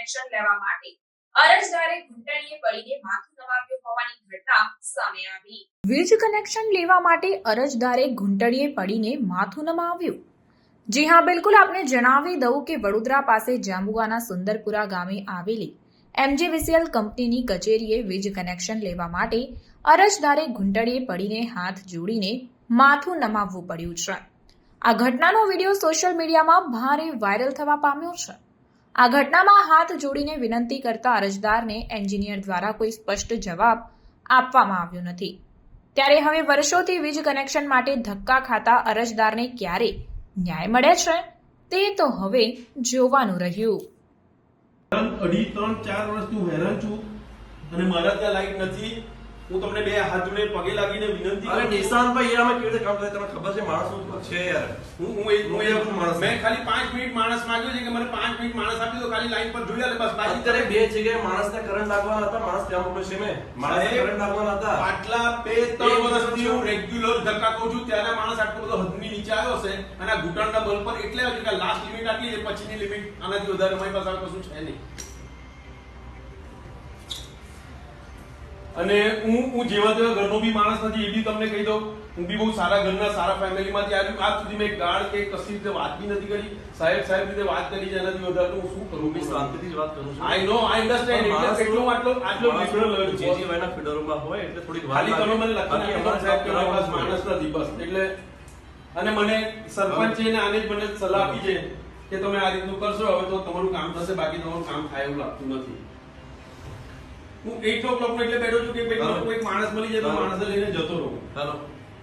Connection લેવા માટે અરજદારે ઘૂંટણીએ પડીને માથું નમાવ્યું હોવાની ઘટના સામે આવી. વીજ કનેક્શન લેવા માટે અરજદારે ઘૂંટણીએ પડીને માથું નમાવ્યું. જી હા, બિલકુલ આપને જણાવી દઉં કે વડોદરા પાસે જાંબુઆના સુંદરપુરા ગામે આવેલી MJVCL કંપનીની કચેરીએ વીજ કનેક્શન લેવા માટે અરજદારે ઘૂંટણીએ પડીને હાથ જોડીને માથું નમાવવું પડ્યું છે. આ ઘટનાનો વિડીયો સોશિયલ મીડિયામાં ભારે વાયરલ થવા પામ્યો છે. આ ઘટનામાં હાથ જોડીને વિનંતી કરતા અરજદારને એન્જિનિયર દ્વારા કોઈ સ્પષ્ટ જવાબ આપવામાં આવ્યો નથી. ત્યારે હવે વર્ષોથી વીજ કનેક્શન માટે ધક્કા ખાતા અરજદારને ક્યારે ન્યાય મળે છે તે તો હવે જોવાનું રહ્યું. 2, 3, 4 વર્ષથી હું હેરાન છું અને મારા ત્યાં લાઈટ નથી. હું તમને બે હાથ જોડે પગે લાગીને વિનંતી અરે નિશાંતભાઈ એરામાં કેવી રીતે કામ કરે તમને ખબર છે? માણસ શું છે યાર. હું માણસ મેં ખાલી 5 મિનિટ માણસ માંગ્યો છે કે મને 5 મિનિટ માણસ આપી દો, ખાલી લાઈન પર જોઈ લે બસ. અત્યારે બે જગ્યાએ માણસને કરંટ લાગવાના હતા, માણસ ત્યાં મોકલે છે. મેં માણસને કરંટ લાગવાના હતા. આટલા 2-3 વર્ષથી હું રેગ્યુલર ધક્કા કહું છું ત્યારે માણસ આટલો બધો હદની નીચે આવ્યો છે અને આ ઘૂંટણના બલ પર એટલે આવ્યો કે લાસ્ટ લિમિટ આટલી છે, પછીની લિમિટ આનાથી વધારે મારી પાસે કશું છે નહીં. અને હું જેવા તેવા ઘરનો બી માણસ નથી, એ બી તમને કહી દઉં. હું બી બહુ સારા ઘરના સારા ફેમિલીમાંથી આવ્યો. આજ સુધી મેં ગાળ કે કશી રીતે વાત બી નથી કરી. સાહેબ રીતે વાત કરી છે, એનાથી વધારે તો હું શું કરું? બી શાંતિથી જ વાત કરું છું. આઈ નો, આઈ અન્ડરસ્ટેન્ડ. એટલે કેટલો આટલો લિબરલ જેજીવાયના ફેડરોમાં હોય એટલે થોડીક વાત ખાલી તમે મને લખી નાખો સાહેબ કે મારી પાસે માણસ નથી બસ. એટલે અને મને સરપંચે ને આને જ મને સલાહ આપી છે કે તમે આ રીતનું કરશો હવે તો તમારું કામ થશે, બાકી તમારું કામ થાય એવું લાગતું નથી. હું 8 o'clock એટલે બેઠો છું કે કોઈ માણસ મળી જાય તો માણસ લઈને જતો રહું. ચાલો.